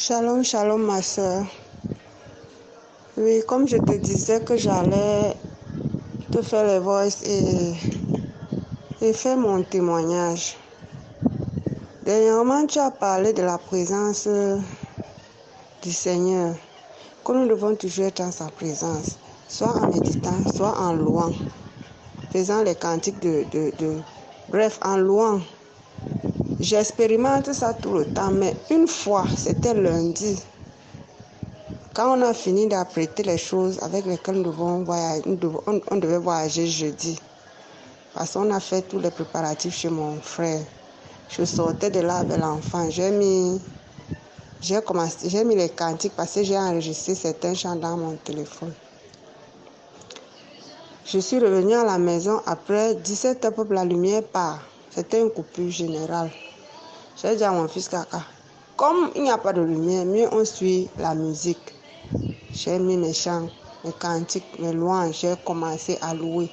Shalom, shalom ma soeur. Oui, comme je te disais que j'allais te faire les voices et faire mon témoignage. Dernièrement, tu as parlé de la présence du Seigneur, que nous devons toujours être en sa présence, soit en méditant, soit en louant, faisant les cantiques bref, en louant. J'expérimente ça tout le temps, mais une fois, c'était lundi, quand on a fini d'apprêter les choses avec lesquelles nous devons voyager, on devait voyager jeudi. Parce qu'on a fait tous les préparatifs chez mon frère. Je sortais de là avec l'enfant. J'ai mis les cantiques parce que j'ai enregistré certains chants dans mon téléphone. Je suis revenue à la maison après 17 heures pour la lumière part. C'était une coupure générale. J'ai dit à mon fils Kaka, comme il n'y a pas de lumière, mieux on suit la musique. J'ai mis mes chants, mes cantiques, mes louanges, j'ai commencé à louer.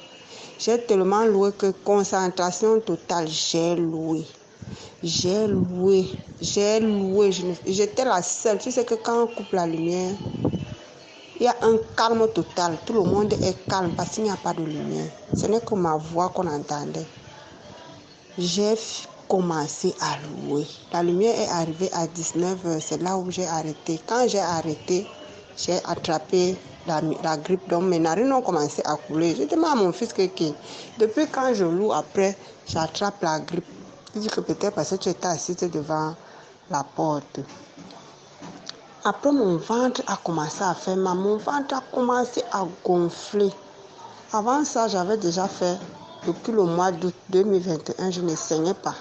J'ai tellement loué que concentration totale, j'ai loué. J'étais la seule. Tu sais que quand on coupe la lumière, il y a un calme total. Tout le monde est calme parce qu'il n'y a pas de lumière. Ce n'est que ma voix qu'on entendait. J'ai commencé à louer. La lumière est arrivée à 19h. C'est là où j'ai arrêté. Quand j'ai arrêté, j'ai attrapé la grippe. Donc mes narines ont commencé à couler. J'ai demandé à mon fils que depuis quand je loue, après, j'attrape la grippe. Il dit que peut-être parce que tu étais assise devant la porte. Après, mon ventre a commencé à faire mal. Mon ventre a commencé à gonfler. Avant ça, j'avais déjà fait, depuis le mois d'août 2021, je ne saignais pas.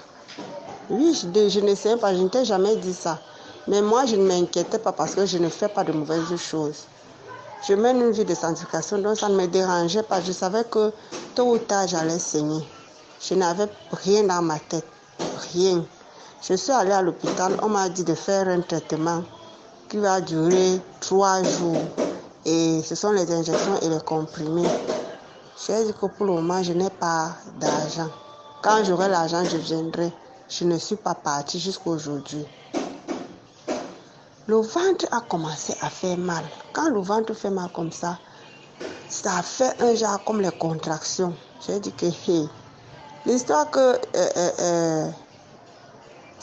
Oui, je ne saignais pas, je ne t'ai jamais dit ça. Mais moi, je ne m'inquiétais pas parce que je ne fais pas de mauvaises choses. Je mène une vie de sanctification, donc ça ne me dérangeait pas. Je savais que tôt ou tard, j'allais saigner. Je n'avais rien dans ma tête, rien. Je suis allée à l'hôpital, on m'a dit de faire un traitement qui va durer 3 jours. Et ce sont les injections et les comprimés. J'ai dit que pour le moment, je n'ai pas d'argent. Quand j'aurai l'argent, je viendrai. Je ne suis pas partie jusqu'à aujourd'hui. Le ventre a commencé à faire mal. Quand le ventre fait mal comme ça fait un genre comme les contractions. J'ai dit que l'histoire que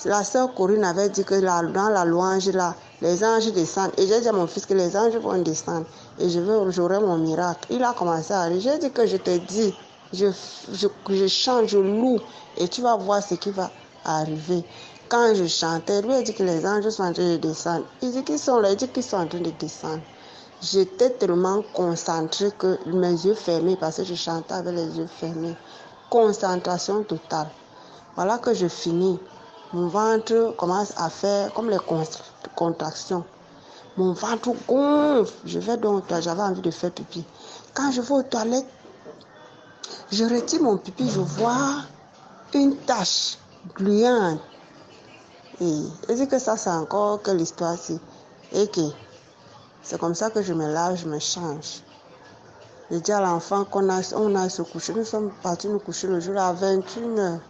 la sœur Corinne avait dit que dans la louange, là, les anges descendent. Et j'ai dit à mon fils que les anges vont descendre. Et j'aurai mon miracle. Il a commencé à rire. J'ai dit que je te dis, je chante, je loue. Et tu vas voir ce qui va arriver. Quand je chantais, lui a dit que les anges sont en train de descendre. Il dit qu'ils sont là, il dit qu'ils sont en train de descendre. J'étais tellement concentrée que mes yeux fermés, parce que je chantais avec les yeux fermés. Concentration totale. Voilà que je finis. Mon ventre commence à faire comme les contractions. Mon ventre gonfle. Je vais donc, j'avais envie de faire pipi. Quand je vais aux toilettes, je retire mon pipi, je vois une tache gluante. Et je dis que ça, c'est encore que l'histoire-ci. Et que c'est comme ça que je me lave, je me change. Je dis à l'enfant qu'on a se coucher. Nous sommes partis nous coucher le jour à 21h.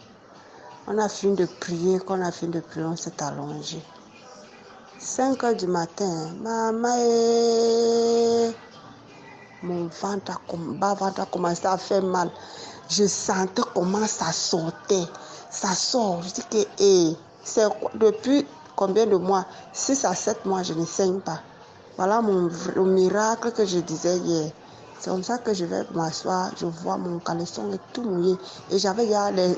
On a fini de prier, on s'est allongé. 5h du matin, maman, mon ventre a commencé à faire mal. Je sentais comment ça sortait. Ça sort. Je dis que c'est depuis combien de mois? 6 à 7 mois, je ne saigne pas. Voilà le miracle que je disais hier. C'est comme ça que je vais m'asseoir, je vois mon caleçon est tout mouillé. Et j'avais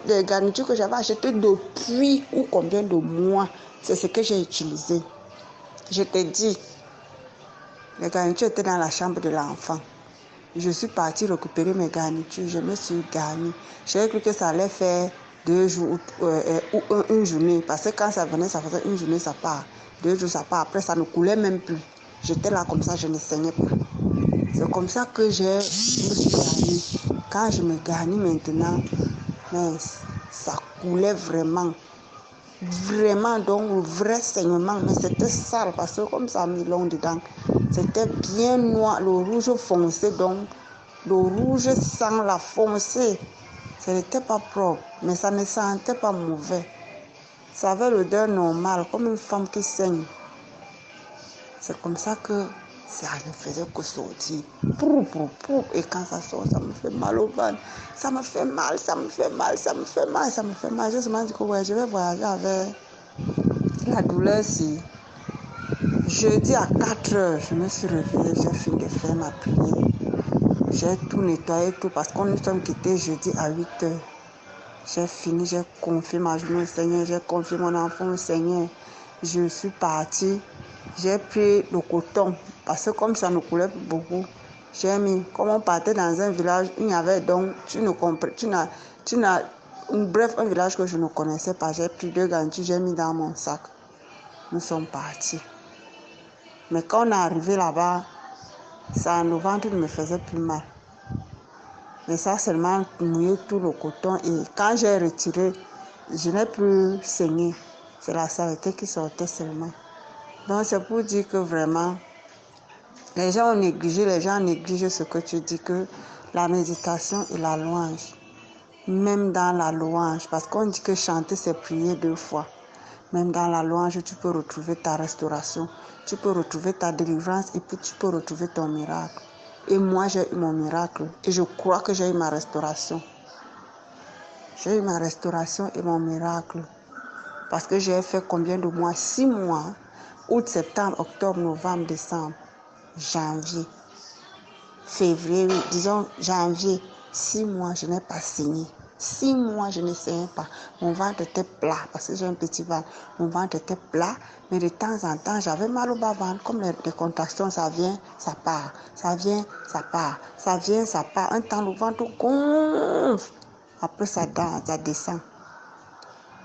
les garnitures que j'avais achetées depuis ou combien de mois. C'est ce que j'ai utilisé. Je te dis, les garnitures étaient dans la chambre de l'enfant. Je suis partie récupérer mes garnitures, je me suis garnie. J'ai cru que ça allait faire 2 jours ou une journée. Parce que quand ça venait, ça faisait une journée, ça part. 2 jours, ça part. Après, ça ne coulait même plus. J'étais là comme ça, je ne saignais pas. C'est comme ça que je me suis garnie. Quand je me garnis maintenant, mais ça coulait vraiment. Vraiment, donc le vrai saignement. Mais c'était sale parce que comme ça a mis long dedans, c'était bien noir, le rouge foncé. Donc, le rouge sang, la foncé. Ce n'était pas propre, mais ça ne sentait pas mauvais. Ça avait l'odeur normale, comme une femme qui saigne. C'est comme ça que ça ne faisait que sortir. Et quand ça sort, ça me fait mal au ventre. Ça me fait mal, ça me fait mal, ça me fait mal, ça me fait mal. Je me dis que ouais, je vais voyager avec la douleur si. Jeudi à 4 heures, je me suis réveillée, j'ai fini de faire ma prière. J'ai tout nettoyé, tout, parce qu'on nous sommes quittés jeudi à 8 heures. J'ai fini, j'ai confié ma journée au Seigneur, j'ai confié mon enfant au Seigneur. Je suis partie, j'ai pris le coton, parce que comme ça ne coulait plus beaucoup, j'ai mis, comme on partait dans un village, il y avait donc, bref, un village que je ne connaissais pas, j'ai pris 2 gantus, j'ai mis dans mon sac. Nous sommes partis. Mais quand on est arrivé là-bas, ça, le ventre ne me faisait plus mal. Mais ça seulement mouillé tout le coton et quand j'ai retiré, je n'ai plus saigné. C'est la saleté qui sortait seulement. Donc c'est pour dire que vraiment, les gens négligent ce que tu dis, que la méditation et la louange, même dans la louange, parce qu'on dit que chanter c'est prier 2 fois. Même dans la louange, tu peux retrouver ta restauration, tu peux retrouver ta délivrance et puis tu peux retrouver ton miracle. Et moi, j'ai eu mon miracle et je crois que j'ai eu ma restauration. J'ai eu ma restauration et mon miracle. Parce que j'ai fait combien de mois? 6 mois. Août, septembre, octobre, novembre, décembre, janvier, février, disons janvier. 6 mois, je n'ai pas saigné. 6 mois, je ne saignais pas. Mon ventre était plat parce que j'ai un petit ventre. Mon ventre était plat, mais de temps en temps, j'avais mal au bas-ventre. Comme les contractions, ça vient, ça part. Ça vient, ça part. Ça vient, ça part. Un temps, le ventre gonfle. Après, ça descend.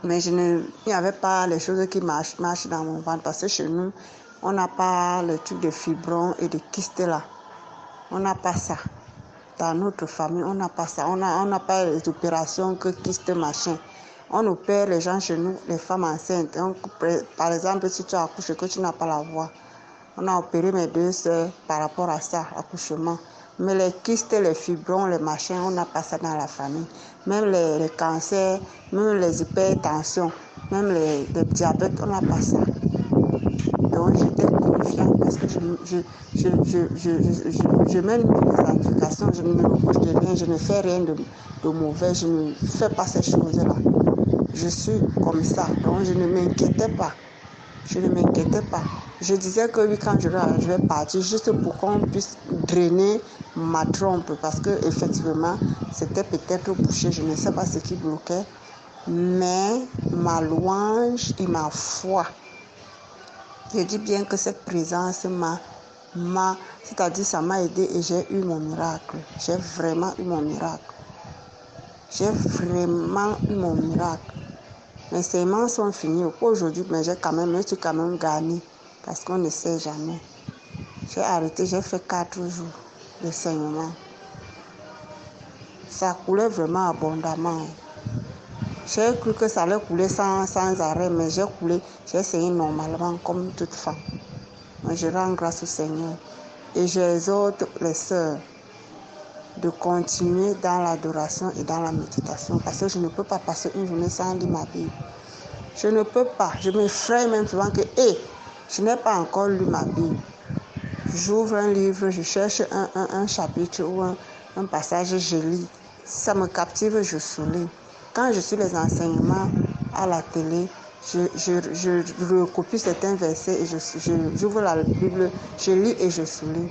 Mais il n'y avait pas les choses qui marchent dans mon ventre parce que chez nous, on n'a pas le truc de fibron et de kyste là. On n'a pas ça. Dans notre famille, on n'a pas ça. On n'a pas les opérations que kyste machin. On opère les gens chez nous, les femmes enceintes. Par exemple, si tu accouches et que tu n'as pas la voix, on a opéré mes 2 soeurs par rapport à ça, accouchement. Mais les kystes, les fibrons, les machins, on n'a pas ça dans la famille. Même les cancers, même les hypertensions, même les diabètes, on n'a pas ça. Donc j'étais confiante parce que je mène une planification, je ne me reproche de rien, je ne fais rien de mauvais, je ne fais pas ces choses-là. Je suis comme ça, donc je ne m'inquiétais pas. Je ne m'inquiétais pas. Je disais que oui, quand je vais partir, juste pour qu'on puisse drainer ma trompe, parce que effectivement, c'était peut-être bouché, je ne sais pas ce qui bloquait, mais ma louange et ma foi. Je dis bien que cette présence c'est-à-dire ça m'a aidé et j'ai eu mon miracle. J'ai vraiment eu mon miracle. J'ai vraiment eu mon miracle. Mes saignements sont finis. Aujourd'hui, mais je suis quand même gagné parce qu'on ne sait jamais. J'ai arrêté, j'ai fait 4 jours de saignement. Ça coulait vraiment abondamment. J'ai cru que ça allait couler sans arrêt, mais j'ai saigné normalement comme toute femme. Mais je rends grâce au Seigneur. Et j'exhorte les sœurs de continuer dans l'adoration et dans la méditation parce que je ne peux pas passer une journée sans lire ma Bible. Je ne peux pas. Je m'effraie même souvent que je n'ai pas encore lu ma Bible. J'ouvre un livre, je cherche un chapitre ou un passage, je lis. Si ça me captive, je souligne. Quand je suis les enseignements à la télé, je recopie certains versets et j'ouvre la Bible, je lis et je souligne.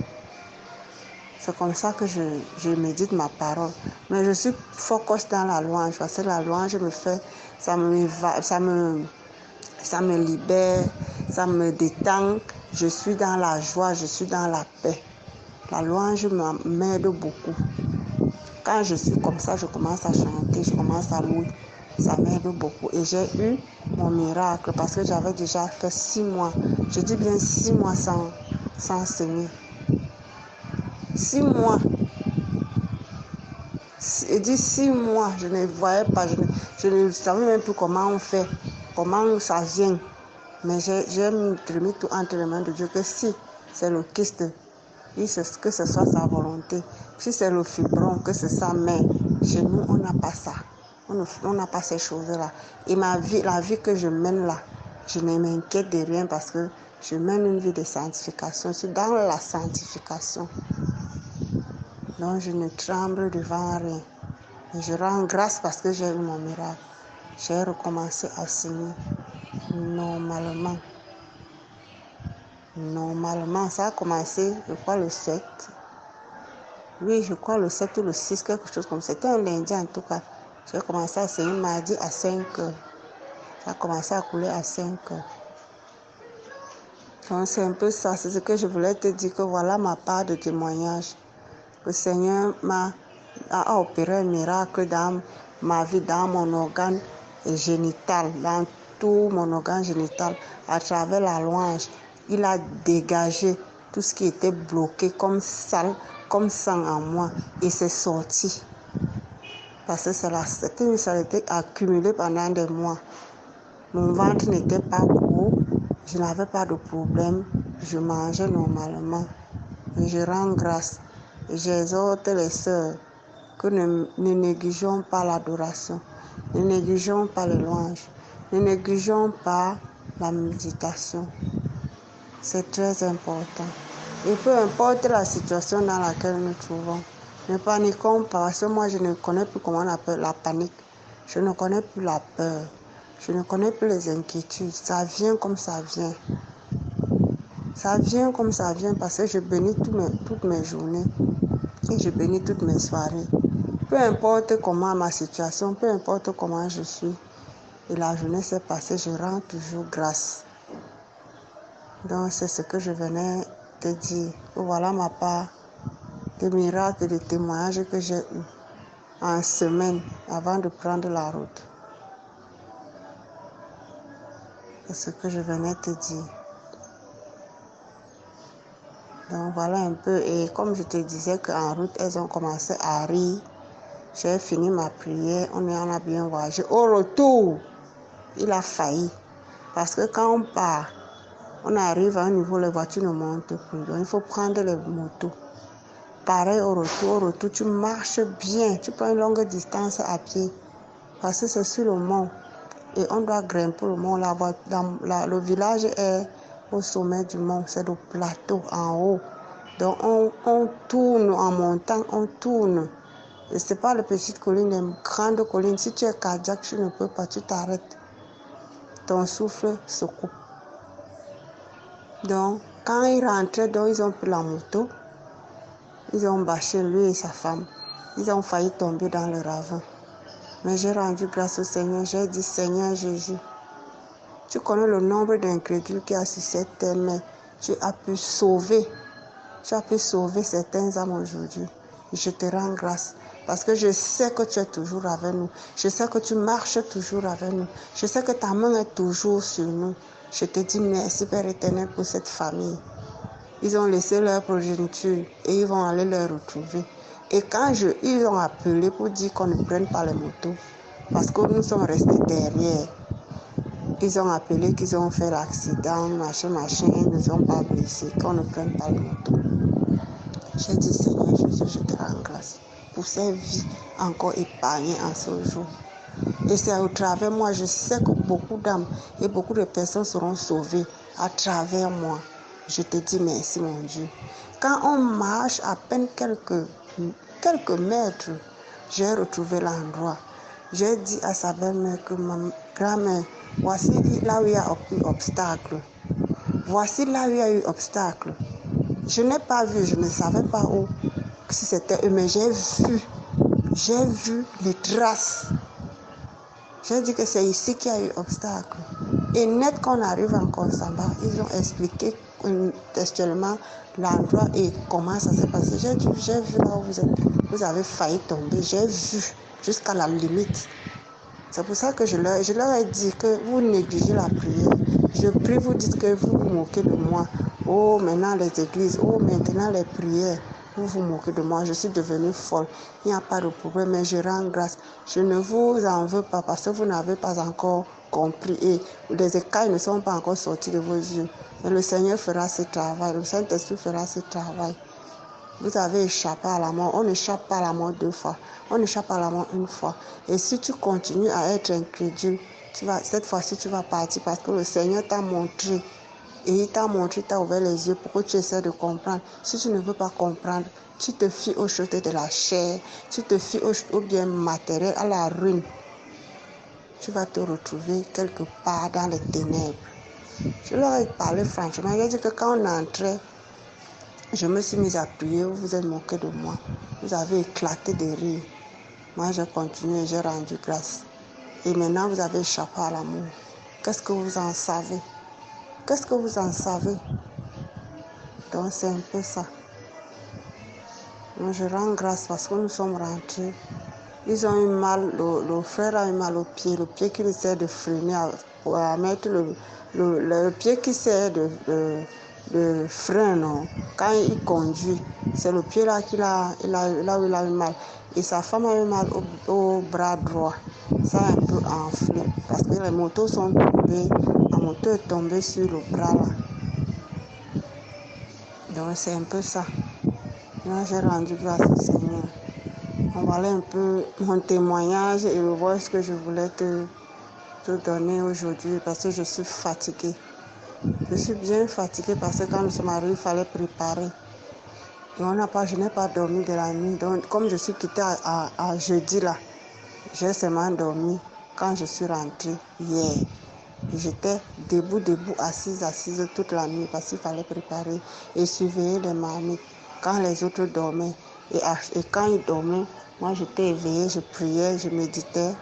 C'est comme ça que je médite ma parole. Mais je suis focus dans la louange parce que la louange me fait, ça me libère, ça me détend. Je suis dans la joie, je suis dans la paix. La louange m'aide beaucoup. Quand je suis comme ça, je commence à chanter, je commence à louer. Ça m'aide beaucoup. Et j'ai eu mon miracle parce que j'avais déjà fait 6 mois. Je dis bien 6 mois sans saigner. 6 mois. Je dis 6 mois, je ne voyais pas, je ne savais même plus comment on fait, comment ça vient. Mais j'ai remis tout entre les mains de Dieu que si c'est le kyste, que ce soit sa volonté. Si c'est le fibron, que c'est sa main. Chez nous, on n'a pas ça. On n'a pas ces choses-là. Et la vie que je mène là, je ne m'inquiète de rien parce que Je mène une vie de sanctification. Je suis dans la sanctification. Donc je ne tremble devant rien. Et je rends grâce parce que j'ai eu mon miracle. J'ai recommencé à signer normalement. Normalement, ça a commencé, je crois, le 7. Oui, je crois le 7 ou le 6, quelque chose comme ça. C'était un lundi en tout cas. J'ai commencé à signer mardi à 5 heures. Ça a commencé à couler à 5 heures. Donc c'est un peu ça, c'est ce que je voulais te dire, que voilà ma part de témoignage. Le Seigneur a opéré un miracle dans ma vie, dans mon organe génital, dans tout mon organe génital, à travers la louange. Il a dégagé tout ce qui était bloqué comme sale, comme sang en moi, et c'est sorti. Parce que c'était une saleté accumulée pendant des mois. Mon ventre n'était pas gros, je n'avais pas de problème, je mangeais normalement. Et je rends grâce. J'exhorte les sœurs que ne négligeons pas l'adoration, ne négligeons pas les louanges, ne négligeons pas la méditation. C'est très important. Et peu importe la situation dans laquelle nous nous trouvons, ne paniquons pas, parce que moi je ne connais plus comment on appelle la panique. Je ne connais plus la peur. Je ne connais plus les inquiétudes. Ça vient comme ça vient. Ça vient comme ça vient parce que je bénis toutes mes journées et je bénis toutes mes soirées. Peu importe comment ma situation, peu importe comment je suis, et la journée s'est passée, je rends toujours grâce. Donc c'est ce que je venais te dire. Voilà ma part de miracles et de témoignages que j'ai eu en semaine avant de prendre la route. C'est ce que je venais te dire. Donc voilà un peu. Et comme je te disais qu'en route, elles ont commencé à rire. J'ai fini ma prière, on a bien voyagé. Au retour, il a failli. Parce que quand on part, on arrive à un niveau, les voitures ne montent plus. Donc il faut prendre les motos. Pareil au retour, tu marches bien. Tu prends une longue distance à pied. Parce que c'est sur le mont. Et on doit grimper le mont. Le village est au sommet du mont. C'est le plateau en haut. Donc on tourne en montant, on tourne. Et ce n'est pas les petites collines, les grandes collines. Si tu es cardiaque, tu ne peux pas, tu t'arrêtes. Ton souffle se coupe. Donc, quand ils rentraient, ils ont pris la moto. Ils ont bâché lui et sa femme. Ils ont failli tomber dans le ravin. Mais j'ai rendu grâce au Seigneur. J'ai dit, Seigneur Jésus, tu connais le nombre d'incrédules qu'il y a sur cette terre, mais tu as pu sauver. Tu as pu sauver certaines âmes aujourd'hui. Je te rends grâce. Parce que je sais que tu es toujours avec nous. Je sais que tu marches toujours avec nous. Je sais que ta main est toujours sur nous. Je te dis merci, Père éternel, pour cette famille. Ils ont laissé leur progéniture et ils vont aller les retrouver. Et quand ils ont appelé pour dire qu'on ne prenne pas les motos, parce que nous sommes restés derrière, ils ont appelé qu'ils ont fait l'accident, machin, ils ne sont pas blessés, qu'on ne prenne pas les motos. J'ai dit, Seigneur Jésus, je te rends grâce pour ces vies encore épargnées en ce jour. Et c'est au travers moi, je sais que beaucoup d'âmes et beaucoup de personnes seront sauvées à travers moi. Je te dis merci, mon Dieu. Quand on marche à peine quelques mètres, j'ai retrouvé l'endroit. J'ai dit à sa belle-mère que ma grand-mère, voici là où il y a eu obstacle. Voici là où il y a eu obstacle. Je n'ai pas vu, je ne savais pas où, si c'était eux, mais j'ai vu les traces. J'ai dit que c'est ici qu'il y a eu obstacle. Et net qu'on arrive en Consamba, ils ont expliqué textuellement l'endroit et comment ça s'est passé. J'ai vu là où vous avez failli tomber. J'ai vu jusqu'à la limite. C'est pour ça que je leur ai dit que vous négligez la prière. Je prie, vous dites que vous vous moquez de moi. Oh, maintenant les églises, oh, maintenant les prières. Vous vous moquez de moi, je suis devenue folle. Il n'y a pas de problème, mais je rends grâce. Je ne vous en veux pas parce que vous n'avez pas encore compris et les écailles ne sont pas encore sortis de vos yeux. Mais le Seigneur fera ce travail, le Saint-Esprit fera ce travail. Vous avez échappé à la mort. On n'échappe pas à la mort 2 fois. On échappe à la mort 1 fois. Et si tu continues à être incrédule, cette fois-ci tu vas partir parce que le Seigneur t'a montré Et il t'a montré, il t'a ouvert les yeux pour que tu essaies de comprendre. Si tu ne veux pas comprendre, tu te fies aux choses de la chair, tu te fies aux biens matériels, à la ruine. Tu vas te retrouver quelque part dans les ténèbres. Je leur ai parlé franchement. J'ai dit que quand on entrait, je me suis mise à prier. Vous vous êtes moqué de moi. Vous avez éclaté de rire. Moi, j'ai continué, j'ai rendu grâce. Et maintenant, vous avez échappé à l'amour. Qu'est-ce que vous en savez? Qu'est-ce que vous en savez? Donc, c'est un peu ça. Donc, je rends grâce parce que nous sommes rentrés. Ils ont eu mal, le frère a eu mal au pied qui essaie de freiner, à mettre le pied qui sert de frein, non? Quand il conduit, c'est le pied là il a eu mal. Et sa femme a eu mal au bras droit. Ça a un peu enflé parce que les motos sont tombées, la moto est tombée sur le bras là. Donc c'est un peu ça. Moi j'ai rendu grâce au Seigneur. Voilà un peu mon témoignage et le voice que je voulais te donner aujourd'hui parce que je suis fatiguée. Je suis bien fatiguée parce que quand nous sommes arrivés, il fallait préparer. Et je n'ai pas dormi de la nuit. Donc, comme je suis quittée à jeudi là, j'ai seulement dormi quand je suis rentrée hier. J'étais debout, assise toute la nuit parce qu'il fallait préparer et surveiller les marmites quand les autres dormaient. Et quand ils dormaient, moi j'étais éveillée, je priais, je méditais,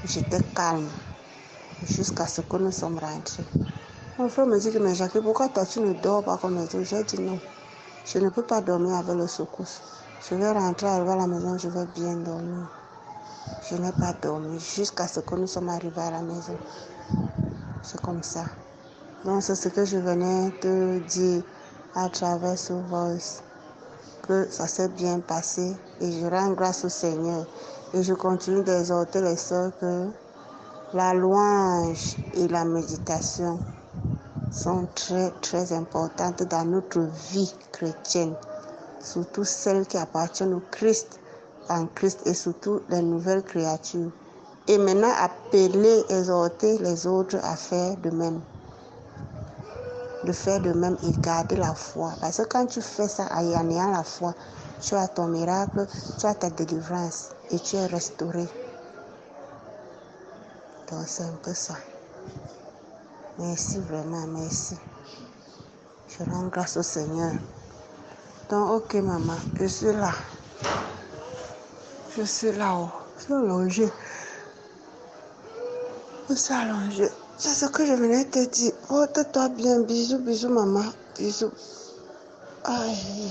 j'étais calme jusqu'à ce que nous sommes rentrés. Mon frère me dit que mais Jacques, pourquoi toi tu ne dors pas comme les autres? J'ai dit non, je ne peux pas dormir avec le secousse. Je vais rentrer, arriver à la maison, je vais bien dormir. Je n'ai pas dormi jusqu'à ce que nous sommes arrivés à la maison. C'est comme ça. Donc c'est ce que je venais te dire à travers ce voice. Que ça s'est bien passé et je rends grâce au Seigneur. Et je continue d'exhorter les sœurs que la louange et la méditation sont très très importantes dans notre vie chrétienne. Surtout celles qui appartiennent au Christ, en Christ et surtout les nouvelles créatures. Et maintenant appeler, exhorter les autres à faire de même. De faire de même et garder la foi. Parce que quand tu fais ça en ayant la foi, tu as ton miracle, tu as ta délivrance et tu es restauré. Donc c'est un peu ça. Merci vraiment, merci. Je rends grâce au Seigneur. Donc ok maman, je suis là. Je suis là-haut. Je suis allongée. Je suis allongée. C'est ce que je venais te dire. Porte-toi bien. Bisous, bisous maman. Bisous. Aïe.